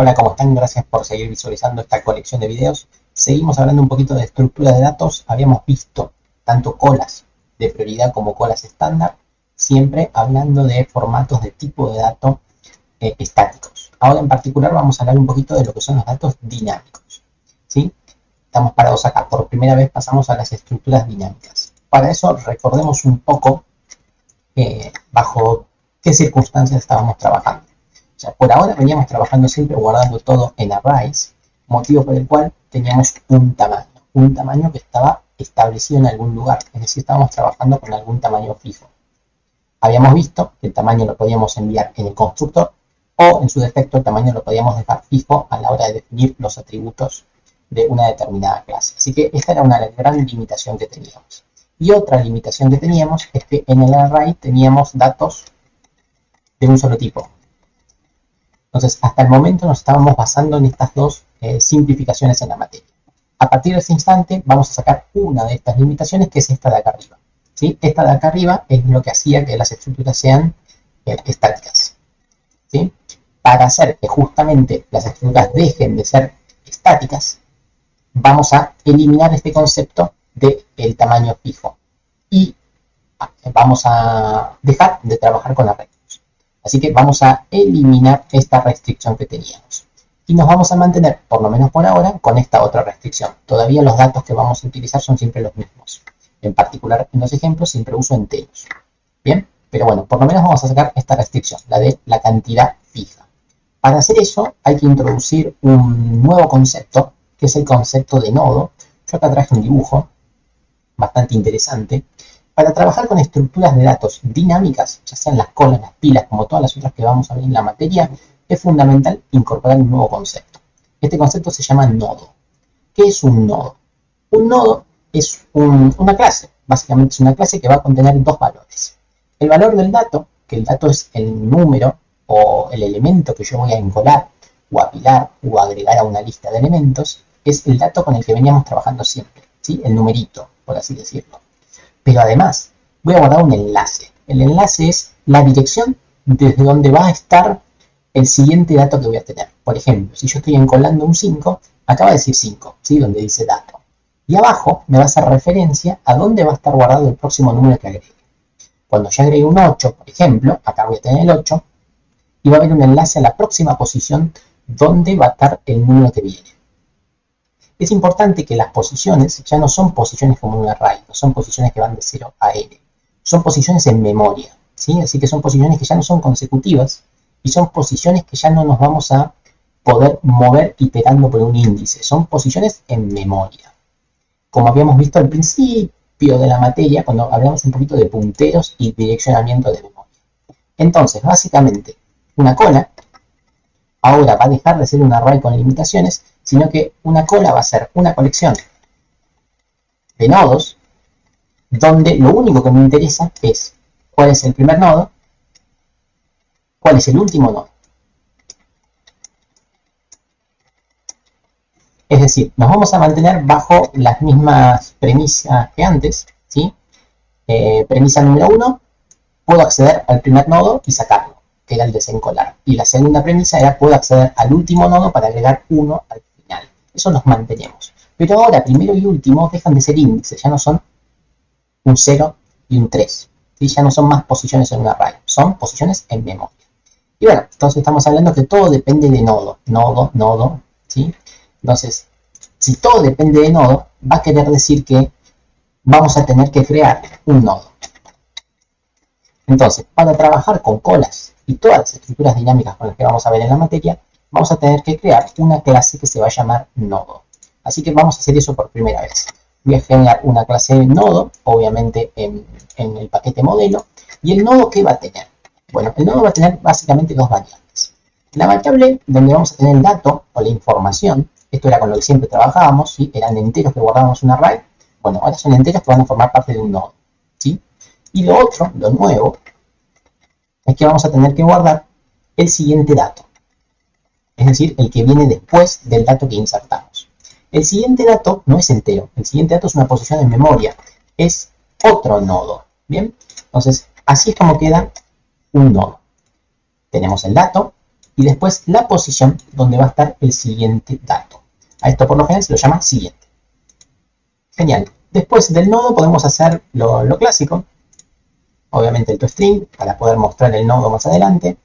Hola, ¿cómo están? Gracias por seguir visualizando esta colección de videos. Seguimos hablando un poquito de estructuras de datos. Habíamos visto tanto colas de prioridad como colas estándar, siempre hablando de formatos de tipo de dato estáticos. Ahora en particular vamos a hablar un poquito de lo que son los datos dinámicos, ¿sí? Estamos parados acá. Por primera vez pasamos a las estructuras dinámicas. Para eso recordemos un poco bajo qué circunstancias estábamos trabajando. O sea, por ahora veníamos trabajando siempre guardando todo en arrays, motivo por el cual teníamos un tamaño que estaba establecido en algún lugar, es decir, estábamos trabajando con algún tamaño fijo. Habíamos visto que el tamaño lo podíamos enviar en el constructor o en su defecto el tamaño lo podíamos dejar fijo a la hora de definir los atributos de una determinada clase. Así que esta era una gran limitación que teníamos. Y otra limitación que teníamos es que en el array teníamos datos de un solo tipo. Entonces, hasta el momento nos estábamos basando en estas dos simplificaciones en la materia. A partir de ese instante vamos a sacar una de estas limitaciones, que es esta de acá arriba, ¿sí? Esta de acá arriba es lo que hacía que las estructuras sean estáticas, ¿sí? Para hacer que justamente las estructuras dejen de ser estáticas, vamos a eliminar este concepto del tamaño fijo y vamos a dejar de trabajar con arrays. Así que vamos a eliminar esta restricción que teníamos. Y nos vamos a mantener, por lo menos por ahora, con esta otra restricción. Todavía los datos que vamos a utilizar son siempre los mismos. En particular, en los ejemplos siempre uso enteros. Bien, pero bueno, por lo menos vamos a sacar esta restricción, la de la cantidad fija. Para hacer eso hay que introducir un nuevo concepto, que es el concepto de nodo. Yo acá traje un dibujo bastante interesante. Para trabajar con estructuras de datos dinámicas, ya sean las colas, las pilas, como todas las otras que vamos a ver en la materia, es fundamental incorporar un nuevo concepto. Este concepto se llama nodo. ¿Qué es un nodo? Un nodo es una clase. Básicamente es una clase que va a contener dos valores. El valor del dato, que el dato es el número o el elemento que yo voy a encolar o apilar o agregar a una lista de elementos, es el dato con el que veníamos trabajando siempre, ¿sí? El numerito, por así decirlo. Pero además voy a guardar un enlace. El enlace es la dirección desde donde va a estar el siguiente dato que voy a tener. Por ejemplo, si yo estoy encolando un 5, acá va a decir 5, ¿sí? Donde dice dato. Y abajo me va a hacer referencia a dónde va a estar guardado el próximo número que agregue. Cuando yo agregue un 8, por ejemplo, acá voy a tener el 8, y va a haber un enlace a la próxima posición donde va a estar el número que viene. Es importante que las posiciones ya no son posiciones como un array, no son posiciones que van de 0 a n, son posiciones en memoria, ¿sí? Así que son posiciones que ya no son consecutivas y son posiciones que ya no nos vamos a poder mover iterando por un índice, son posiciones en memoria. Como habíamos visto al principio de la materia, cuando hablamos un poquito de punteros y direccionamiento de memoria. Entonces, básicamente, una cola ahora va a dejar de ser un array con limitaciones, sino que una cola va a ser una colección de nodos donde lo único que me interesa es cuál es el primer nodo, cuál es el último nodo. Es decir, nos vamos a mantener bajo las mismas premisas que antes, ¿sí? Premisa número 1, puedo acceder al primer nodo y sacarlo, que era el desencolar. Y la segunda premisa era puedo acceder al último nodo para agregar 1 al final. Eso nos mantenemos. Pero ahora, primero y último, dejan de ser índices. Ya no son un 0 y un 3. ¿Sí? Ya no son más posiciones en un array. Son posiciones en memoria. Y bueno, entonces estamos hablando que todo depende de nodo. Nodo, ¿sí? Entonces, si todo depende de nodo, va a querer decir que vamos a tener que crear un nodo. Entonces, para trabajar con colas y todas las estructuras dinámicas con las que vamos a ver en la materia, vamos a tener que crear una clase que se va a llamar nodo. Así que vamos a hacer eso por primera vez. Voy a generar una clase de nodo, obviamente en el paquete modelo. ¿Y el nodo qué va a tener? Bueno, el nodo va a tener básicamente dos variables. La variable donde vamos a tener el dato o la información, esto era con lo que siempre trabajábamos, ¿sí? Eran enteros que guardábamos un array. Bueno, ahora son enteros que van a formar parte de un nodo, ¿sí? Y lo otro, lo nuevo, es que vamos a tener que guardar el siguiente dato. Es decir, el que viene después del dato que insertamos. El siguiente dato no es entero. El siguiente dato es una posición en memoria. Es otro nodo. ¿Bien? Entonces, así es como queda un nodo. Tenemos el dato y después la posición donde va a estar el siguiente dato. A esto por lo general se lo llama siguiente. Genial. Después del nodo podemos hacer lo clásico. Obviamente el toString para poder mostrar el nodo más adelante.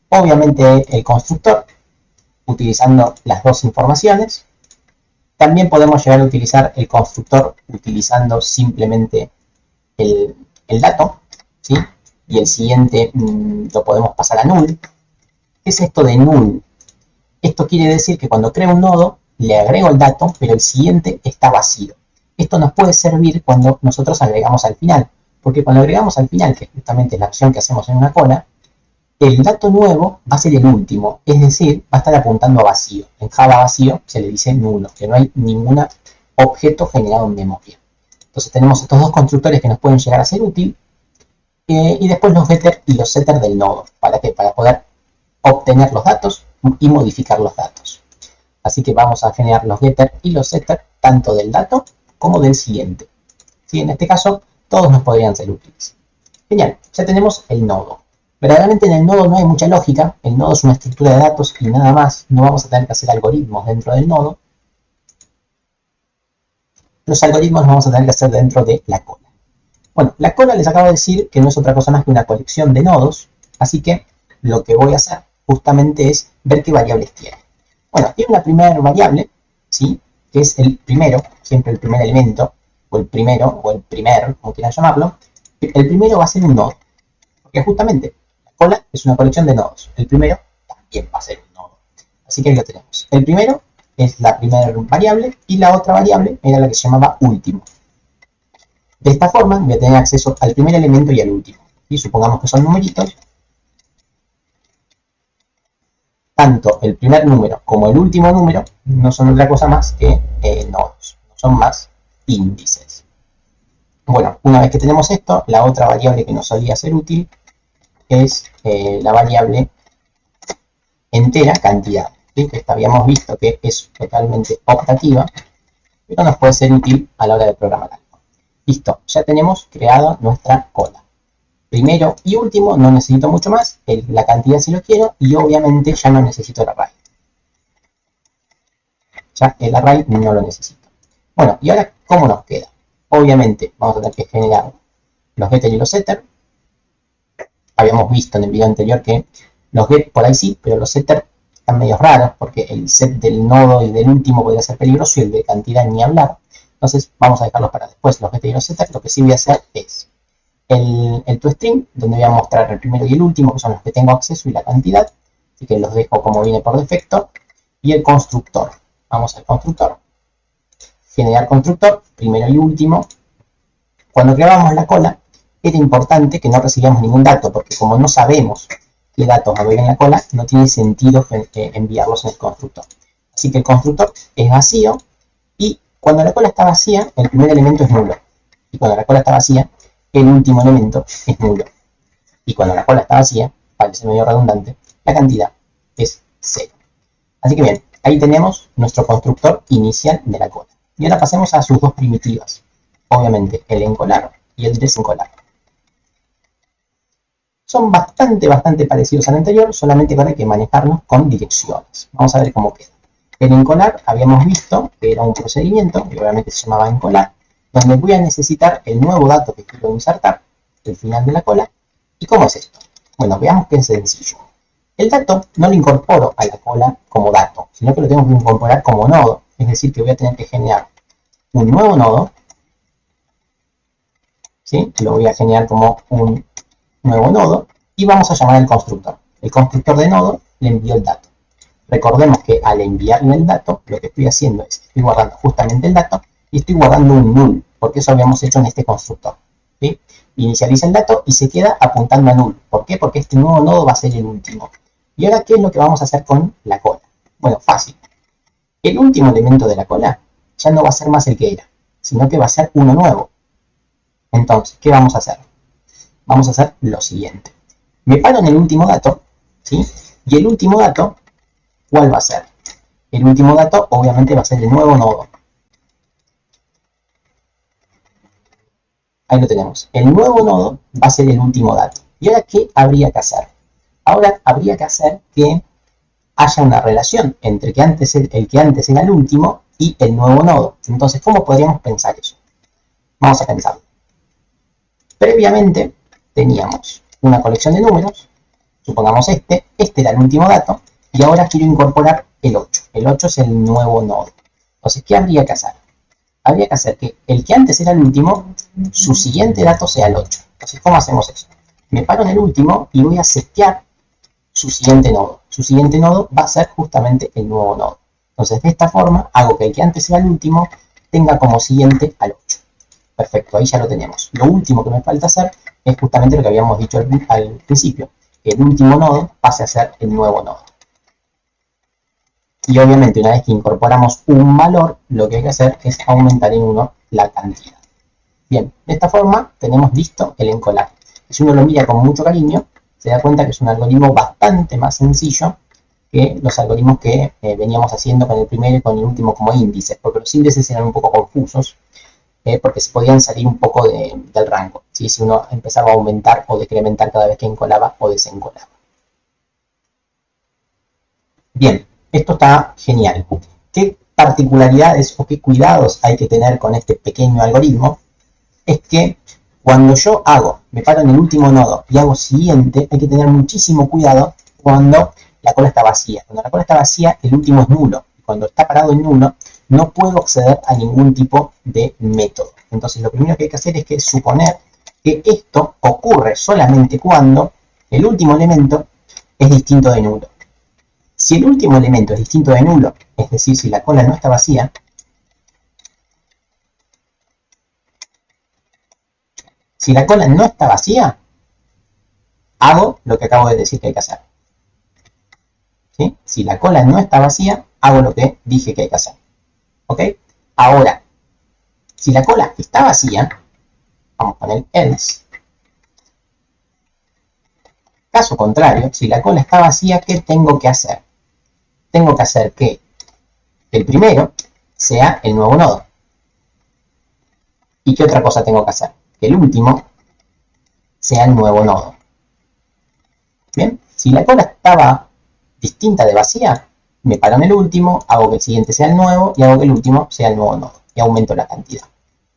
Obviamente el constructor utilizando las dos informaciones. También podemos llegar a utilizar el constructor utilizando simplemente el dato, ¿sí? Y el siguiente lo podemos pasar a null. ¿Qué es esto de null? Esto quiere decir que cuando creo un nodo, le agrego el dato, pero el siguiente está vacío. Esto nos puede servir cuando nosotros agregamos al final, porque cuando agregamos al final, que justamente es la acción que hacemos en una cola, el dato nuevo va a ser el último, es decir, va a estar apuntando a vacío. En Java vacío se le dice nulo, que no hay ningún objeto generado en memoria. Entonces tenemos estos dos constructores que nos pueden llegar a ser útil, y después los getter y los setter del nodo. ¿Para qué? Para poder obtener los datos y modificar los datos. Así que vamos a generar los getter y los setter tanto del dato como del siguiente. ¿Sí? En este caso, todos nos podrían ser útiles. Genial, ya tenemos el nodo. Verdaderamente en el nodo no hay mucha lógica, el nodo es una estructura de datos y nada más, no vamos a tener que hacer algoritmos dentro del nodo. Los algoritmos los vamos a tener que hacer dentro de la cola. Bueno, la cola les acabo de decir que no es otra cosa más que una colección de nodos, así que lo que voy a hacer justamente es ver qué variables tiene. Bueno, tiene una primera variable, ¿sí? Que es el primero, siempre el primer elemento, o el primero, o el primer, como quieran llamarlo. El primero va a ser un nodo, porque justamente la cola es una colección de nodos. El primero también va a ser un nodo. Así que ahí lo tenemos. El primero es la primera variable y la otra variable era la que se llamaba último. De esta forma voy a tener acceso al primer elemento y al último. Y supongamos que son numeritos. Tanto el primer número como el último número no son otra cosa más que nodos, no son más índices. Bueno, una vez que tenemos esto, la otra variable que nos solía ser útil es la variable entera cantidad, ¿sí? Que esta habíamos visto que es totalmente optativa, pero nos puede ser útil a la hora de programar algo. Listo, ya tenemos creada nuestra cola. Primero y último, no necesito mucho más, la cantidad si lo quiero, y obviamente ya no necesito el array. Ya el array no lo necesito. Bueno, y ahora, ¿cómo nos queda? Obviamente, vamos a tener que generar los getter y los setter. Habíamos visto en el video anterior que los get por ahí sí, pero los setter están medio raros, porque el set del nodo y del último podría ser peligroso, y el de cantidad ni hablar. Entonces, vamos a dejarlos para después, los getter y los setter. Lo que sí voy a hacer es el toString, donde voy a mostrar el primero y el último, que son los que tengo acceso, y la cantidad, así que los dejo como viene por defecto, y el constructor. Vamos al constructor, generar constructor, primero y último. Cuando creábamos la cola, era importante que no recibamos ningún dato, porque como no sabemos qué datos va a haber en la cola, no tiene sentido enviarlos en el constructor. Así que el constructor es vacío, y cuando la cola está vacía, el primer elemento es nulo. Y cuando la cola está vacía, el último elemento es nulo. Y cuando la cola está vacía, parece medio redundante, la cantidad es 0. Así que bien, ahí tenemos nuestro constructor inicial de la cola. Y ahora pasemos a sus dos primitivas. Obviamente el encolar y el desencolar. Son bastante parecidos al anterior, solamente que ahora hay que manejarnos con direcciones. Vamos a ver cómo queda. El encolar habíamos visto que era un procedimiento, que obviamente se llamaba encolar, donde voy a necesitar el nuevo dato que quiero insertar, el final de la cola. ¿Y cómo es esto? Bueno, veamos que es sencillo. El dato no lo incorporo a la cola como dato, sino que lo tengo que incorporar como nodo. Es decir, que voy a tener que generar un nuevo nodo, ¿sí? Lo voy a generar como un nuevo nodo, y vamos a llamar al constructor. El constructor de nodo le envió el dato. Recordemos que al enviarle el dato, lo que estoy haciendo es, estoy guardando justamente el dato, y estoy guardando un null, porque eso habíamos hecho en este constructor. ¿Sí? Inicializa el dato y se queda apuntando a null. ¿Por qué? Porque este nuevo nodo va a ser el último. ¿Y ahora qué es lo que vamos a hacer con la cola? Bueno, fácil. El último elemento de la cola ya no va a ser más el que era, sino que va a ser uno nuevo. Entonces, ¿qué vamos a hacer? Vamos a hacer lo siguiente. Me paro en el último dato, ¿sí? Y el último dato, ¿cuál va a ser? El último dato obviamente va a ser el nuevo nodo. Ahí lo tenemos. El nuevo nodo va a ser el último dato. ¿Y ahora qué habría que hacer? Ahora habría que hacer que haya una relación entre el que antes era el último y el nuevo nodo. Entonces, ¿cómo podríamos pensar eso? Vamos a pensarlo. Previamente teníamos una colección de números, supongamos este era el último dato, y ahora quiero incorporar el 8. El 8 es el nuevo nodo. Entonces, ¿qué habría que hacer? Habría que hacer que el que antes era el último, su siguiente dato sea el 8. Entonces, ¿cómo hacemos eso? Me paro en el último y voy a setear su siguiente nodo. Su siguiente nodo va a ser justamente el nuevo nodo. Entonces, de esta forma, hago que el que antes era el último tenga como siguiente al 8. Perfecto, ahí ya lo tenemos. Lo último que me falta hacer es justamente lo que habíamos dicho al principio. Que el último nodo pase a ser el nuevo nodo. Y obviamente, una vez que incorporamos un valor, lo que hay que hacer es aumentar en 1 la cantidad. Bien, de esta forma tenemos listo el encolar. Si uno lo mira con mucho cariño, se da cuenta que es un algoritmo bastante más sencillo que los algoritmos que veníamos haciendo con el primero y con el último como índices, porque los índices eran un poco confusos, porque se podían salir un poco del rango, ¿sí? Si uno empezaba a aumentar o decrementar cada vez que encolaba o desencolaba. Bien, esto está genial. ¿Qué particularidades o qué cuidados hay que tener con este pequeño algoritmo? Es que cuando yo me paro en el último nodo y hago siguiente, hay que tener muchísimo cuidado cuando la cola está vacía. Cuando la cola está vacía, el último es nulo. Cuando está parado en nulo, no puedo acceder a ningún tipo de método. Entonces, lo primero que hay que hacer es que suponer que esto ocurre solamente cuando el último elemento es distinto de nulo. Si el último elemento es distinto de nulo, es decir, si la cola no está vacía, hago lo que acabo de decir que hay que hacer. ¿Sí? Si la cola no está vacía, hago lo que dije que hay que hacer. ¿Ok? Ahora, si la cola está vacía, vamos a poner else. Caso contrario, si la cola está vacía, ¿qué tengo que hacer? Tengo que hacer que el primero sea el nuevo nodo. ¿Y qué otra cosa tengo que hacer? Que el último sea el nuevo nodo. Bien, si la cola estaba distinta de vacía, me paro en el último, hago que el siguiente sea el nuevo y hago que el último sea el nuevo nodo. Y aumento la cantidad.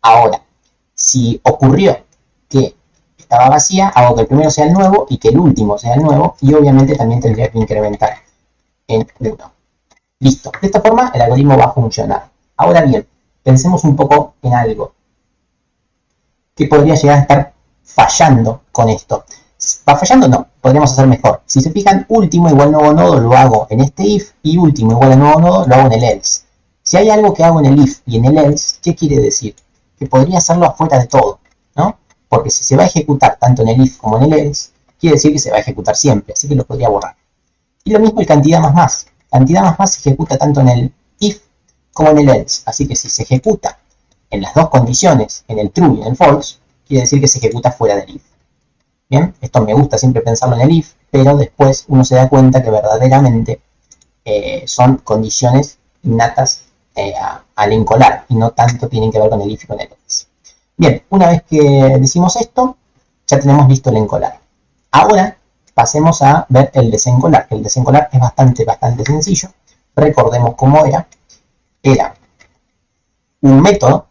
Ahora, si ocurrió que estaba vacía, hago que el primero sea el nuevo y que el último sea el nuevo, y obviamente también tendría que incrementar en 1. Listo. De esta forma el algoritmo va a funcionar. Ahora bien, pensemos un poco en algo que podría llegar a estar fallando con esto. ¿Va fallando? No, podríamos hacer mejor. Si se fijan, último igual nuevo nodo lo hago en este if y último igual a nuevo nodo lo hago en el else. Si hay algo que hago en el if y en el else, ¿qué quiere decir? Que podría hacerlo afuera de todo, ¿no? Porque si se va a ejecutar tanto en el if como en el else, quiere decir que se va a ejecutar siempre, así que lo podría borrar. Y lo mismo el cantidad más más. Cantidad más más se ejecuta tanto en el if como en el else, así que si se ejecuta en las dos condiciones, en el true y en el false, quiere decir que se ejecuta fuera del if. Bien, esto me gusta siempre pensarlo en el if, pero después uno se da cuenta que verdaderamente son condiciones innatas al encolar y no tanto tienen que ver con el if y con el else. Bien, una vez que decimos esto, ya tenemos listo el encolar. Ahora pasemos a ver el desencolar. El desencolar es bastante sencillo. Recordemos cómo era. Era un método,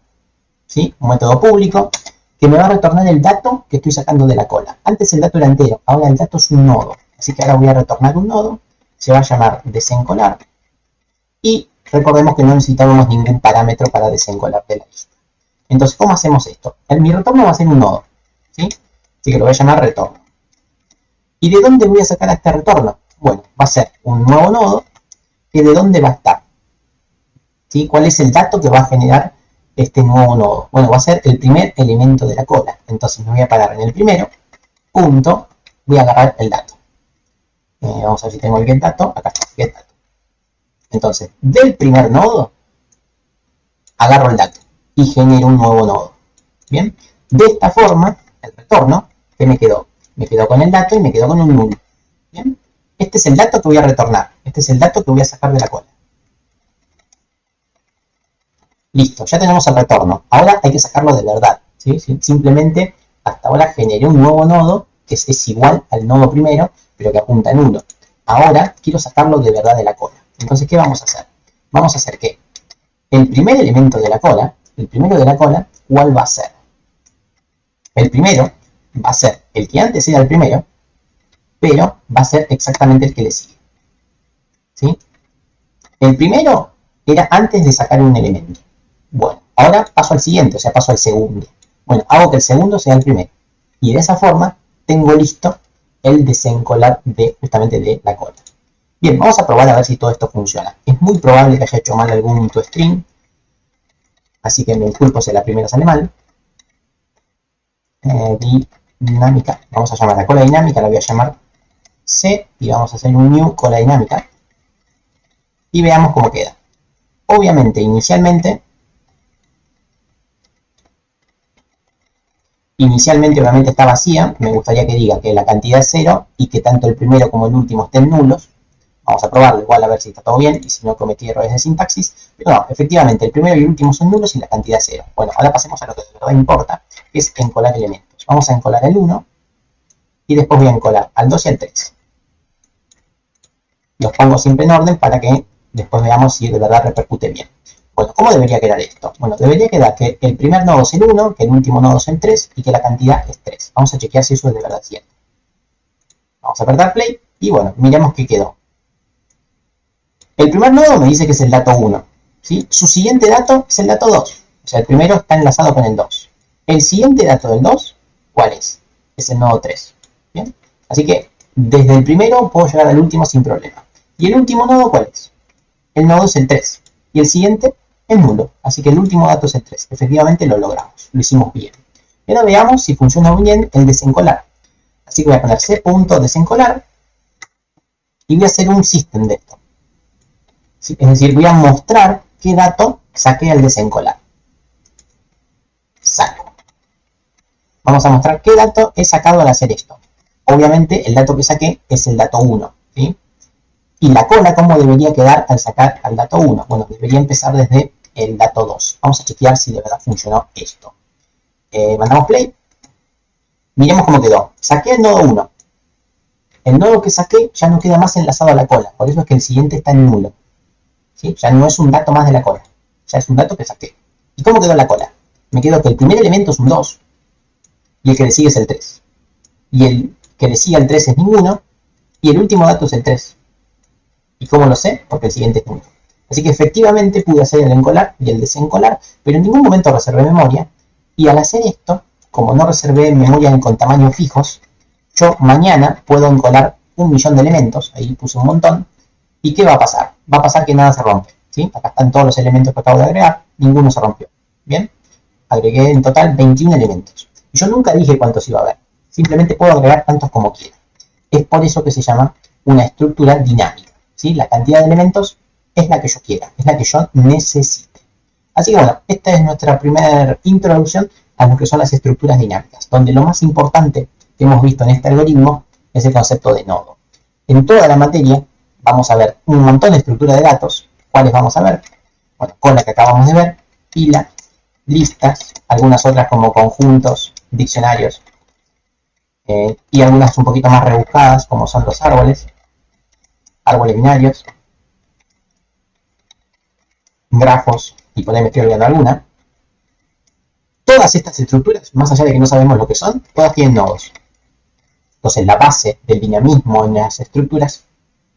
¿sí? Un método público que me va a retornar el dato que estoy sacando de la cola. Antes el dato era entero, ahora el dato es un nodo. Así que ahora voy a retornar un nodo, se va a llamar desencolar. Y recordemos que no necesitábamos ningún parámetro para desencolar de la lista. Entonces, ¿cómo hacemos esto? Mi retorno va a ser un nodo, ¿sí? Así que lo voy a llamar retorno. ¿Y de dónde voy a sacar a este retorno? Bueno, va a ser un nuevo nodo que de dónde va a estar. ¿Sí? ¿Cuál es el dato que va a generar este nuevo nodo? Bueno, va a ser el primer elemento de la cola. Entonces me voy a parar en el primero, punto, voy a agarrar el dato. Vamos a ver si tengo el get dato. Acá está, get dato. Entonces, del primer nodo, agarro el dato y genero un nuevo nodo. Bien, de esta forma, el retorno, que me quedó? Me quedo con el dato y me quedo con un null. Bien, este es el dato que voy a retornar. Este es el dato que voy a sacar de la cola. Listo, ya tenemos el retorno. Ahora hay que sacarlo de verdad, ¿sí? Simplemente hasta ahora generé un nuevo nodo que es igual al nodo primero, pero que apunta en 1. Ahora quiero sacarlo de verdad de la cola. Entonces, ¿qué vamos a hacer? Vamos a hacer que el primer elemento de la cola, el primero de la cola, ¿cuál va a ser? El primero va a ser el que antes era el primero, pero va a ser exactamente el que le sigue. ¿Sí? El primero era antes de sacar un elemento. Bueno, ahora paso al siguiente, o sea, paso al segundo. Bueno, hago que el segundo sea el primero. Y de esa forma tengo listo el desencolar justamente de la cola. Bien, vamos a probar a ver si todo esto funciona. Es muy probable que haya hecho mal algún toString, así que me disculpo si la primera sale mal. Dinámica, vamos a llamar la cola dinámica, la voy a llamar C y vamos a hacer un new cola dinámica y veamos cómo queda. Obviamente, inicialmente obviamente está vacía. Me gustaría que diga que la cantidad es 0 y que tanto el primero como el último estén nulos. Vamos a probarlo igual a ver si está todo bien y si no cometí errores de sintaxis. Pero no, efectivamente el primero y el último son nulos y la cantidad es 0. Bueno, ahora pasemos a lo que de verdad importa, que es encolar elementos. Vamos a encolar el 1 y después voy a encolar al 2 y al 3. Los pongo siempre en orden para que después veamos si de verdad repercute bien. Bueno, ¿cómo debería quedar esto? Bueno, debería quedar que el primer nodo es el 1, que el último nodo es el 3 y que la cantidad es 3. Vamos a chequear si eso es de verdad cierto. Vamos a apretar play y bueno, miremos qué quedó. El primer nodo me dice que es el dato 1. ¿Sí? Su siguiente dato es el dato 2. O sea, el primero está enlazado con el 2. El siguiente dato del 2, ¿cuál es? Es el nodo 3. ¿Bien? Así que desde el primero puedo llegar al último sin problema. ¿Y el último nodo cuál es? El nodo es el 3. Y el siguiente es nulo. Así que el último dato es el 3. Efectivamente lo logramos. Lo hicimos bien. Y ahora veamos si funciona bien el desencolar. Así que voy a poner c.desencolar y voy a hacer un system de esto. ¿Sí? Es decir, voy a mostrar qué dato saqué al desencolar. Saco. Vamos a mostrar qué dato he sacado al hacer esto. Obviamente el dato que saqué es el dato 1. ¿Sí? Y la cola, ¿cómo debería quedar al sacar al dato 1? Bueno, debería empezar desde el dato 2. Vamos a chequear si de verdad funcionó esto. Mandamos play. Miremos cómo quedó. Saqué el nodo 1. El nodo que saqué ya no queda más enlazado a la cola. Por eso es que el siguiente está en nulo. ¿Sí? Ya no es un dato más de la cola. Ya es un dato que saqué. ¿Y cómo quedó la cola? Me quedó que el primer elemento es un 2. Y el que le sigue es el 3. Y el que le sigue al 3 es ninguno. Y el último dato es el 3. ¿Y cómo lo sé? Porque el siguiente es 1. Así que efectivamente pude hacer el encolar y el desencolar, pero en ningún momento reservé memoria. Y al hacer esto, como no reservé memoria con tamaños fijos, yo mañana puedo encolar 1.000.000 de elementos. Ahí puse un montón. ¿Y qué va a pasar? Va a pasar que nada se rompe. ¿Sí? Acá están todos los elementos que acabo de agregar. Ninguno se rompió. ¿Bien? Agregué en total 21 elementos. Y yo nunca dije cuántos iba a haber. Simplemente puedo agregar tantos como quiera. Es por eso que se llama una estructura dinámica. ¿Sí? La cantidad de elementos es la que yo quiera, es la que yo necesite. Así que bueno, esta es nuestra primera introducción a lo que son las estructuras dinámicas, donde lo más importante que hemos visto en este algoritmo es el concepto de nodo. En toda la materia vamos a ver un montón de estructuras de datos. ¿Cuáles vamos a ver? Bueno, con la que acabamos de ver, pila, listas, algunas otras como conjuntos, diccionarios, y algunas un poquito más rebuscadas como son los árboles binarios, grafos, y por ahí me estoy olvidando alguna. Todas estas estructuras, más allá de que no sabemos lo que son, todas tienen nodos. Entonces la base del dinamismo en las estructuras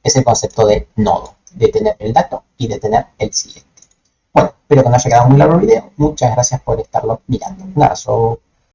es el concepto de nodo, de tener el dato y de tener el siguiente. Bueno, espero que no haya quedado muy largo el video. Muchas gracias por estarlo mirando. Un abrazo.